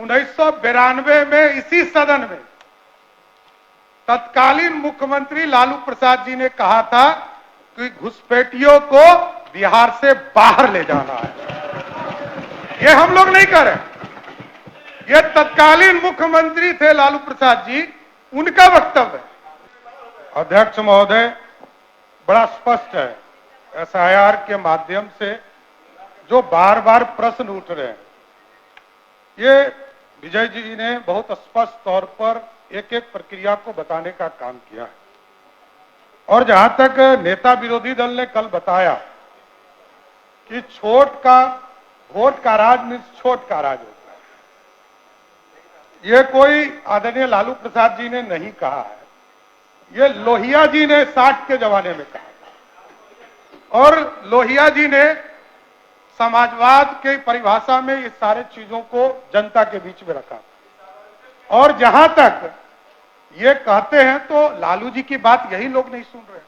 1992 में इसी सदन में तत्कालीन मुख्यमंत्री लालू प्रसाद जी ने कहा था कि घुसपैठियों को बिहार से बाहर ले जाना है। ये हम लोग नहीं कर रहे, ये तत्कालीन मुख्यमंत्री थे लालू प्रसाद जी, उनका वक्तव्य है। अध्यक्ष महोदय, बड़ा स्पष्ट है एसआईआर के माध्यम से जो बार बार प्रश्न उठ रहे हैं, ये विजय जी ने बहुत स्पष्ट तौर पर एक एक प्रक्रिया को बताने का काम किया है। और जहां तक नेता विरोधी दल ने कल बताया कि वोट का राज मीन्स छोट का राज होता है, ये कोई आदरणीय लालू प्रसाद जी ने नहीं कहा है, ये लोहिया जी ने 60 के जमाने में कहा था। और लोहिया जी ने समाजवाद के परिभाषा में इस सारे चीजों को जनता के बीच में रखा। और जहां तक ये कहते हैं तो लालू जी की बात यही लोग नहीं सुन रहे।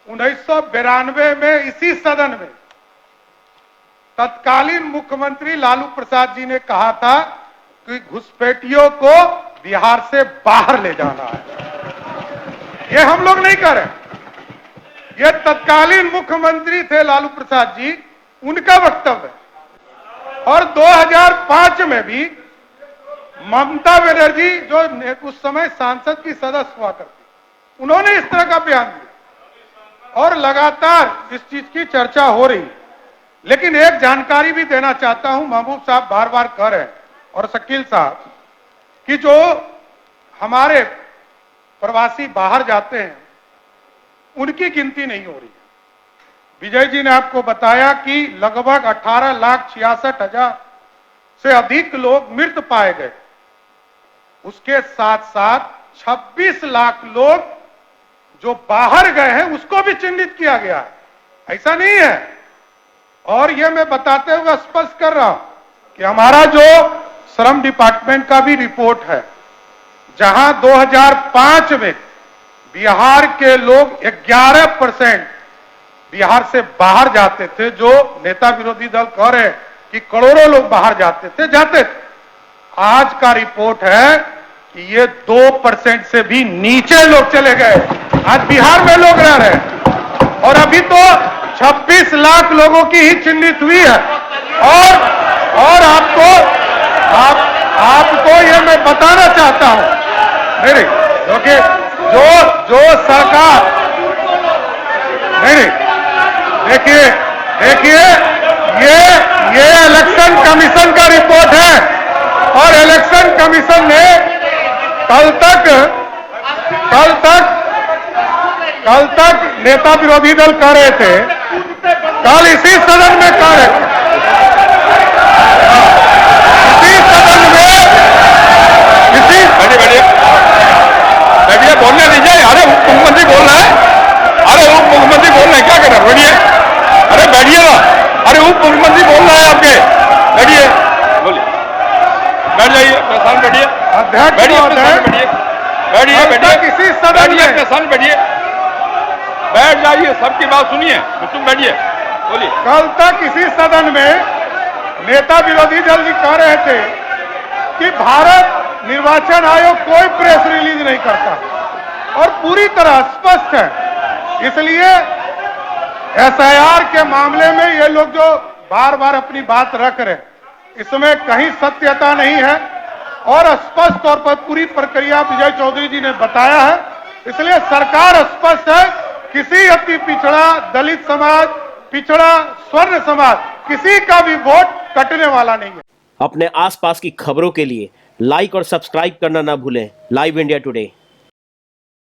1992 में इसी सदन में तत्कालीन मुख्यमंत्री लालू प्रसाद जी ने कहा था कि घुसपैठियों को बिहार से बाहर ले जाना है। ये हम लोग नहीं कर रहे, ये तत्कालीन मुख्यमंत्री थे लालू प्रसाद जी, उनका वक्तव्य है। और 2005 में भी ममता बनर्जी जो उस समय सांसद की सदस्य हुआ करती, उन्होंने इस तरह का बयान दिया और लगातार इस चीज की चर्चा हो रही। लेकिन एक जानकारी भी देना चाहता हूं, महबूब साहब बार बार कह रहे हैं और शकील साहब, कि जो हमारे प्रवासी बाहर जाते हैं उनकी गिनती नहीं हो रही है। विजय जी ने आपको बताया कि लगभग 18,66,000 से अधिक लोग मृत पाए गए। उसके साथ साथ 26 लाख लोग जो बाहर गए हैं उसको भी चिन्हित किया गया है। ऐसा नहीं है। और यह मैं बताते हुए स्पष्ट कर रहा हूं कि हमारा जो श्रम डिपार्टमेंट का भी रिपोर्ट है, जहां 2005 में बिहार के लोग 11% बिहार से बाहर जाते थे, जो नेता विरोधी दल कह रहे हैं कि करोड़ों लोग बाहर जाते थे। आज का रिपोर्ट है कि ये 2% से भी नीचे लोग चले गए। आज बिहार में लोग रह रहे हैं और अभी तो 26 लाख लोगों की ही चिन्हित हुई है। और आपको ये मैं बताना चाहता हूं, नहीं क्योंकि जो सरकार, नहीं देखिए ये इलेक्शन कमीशन का रिपोर्ट है और इलेक्शन कमीशन ने कल तक नेता विरोधी दल कह रहे थे, कल इसी सदन में कह रहे थे, इसी सदन में बैठिए बोलने दीजिए। अरे उप मुख्यमंत्री बोल रहा है, उप मुख्यमंत्री बोल रहे हैं, क्या कर रहे हैं, बैठिए। अरे बैठिए ना, अरे उप मुख्यमंत्री बोल रहा है आपके, बैठिए, बोलिए, बैठ जाइए, प्रशांत बैठिए, बैठिए किसी सदन में प्रशांत बैठिए, बैठ जाइए, सबकी बात सुनिए, तुम बैठिए, बोलिए। कल तक इसी सदन में नेता विरोधी दल जी कह रहे थे कि भारत निर्वाचन आयोग कोई प्रेस रिलीज नहीं करता और पूरी तरह स्पष्ट है। इसलिए एसआईआर के मामले में ये लोग जो बार बार अपनी बात रख रहे हैं, इसमें कहीं सत्यता नहीं है और स्पष्ट तौर पर पूरी प्रक्रिया विजय चौधरी जी ने बताया है। इसलिए सरकार स्पष्ट है, किसी अति पिछड़ा, दलित समाज, पिछड़ा, स्वर्ण समाज, किसी का भी वोट कटने वाला नहीं है। अपने आसपास की खबरों के लिए लाइक और सब्सक्राइब करना ना भूलें। Live India today.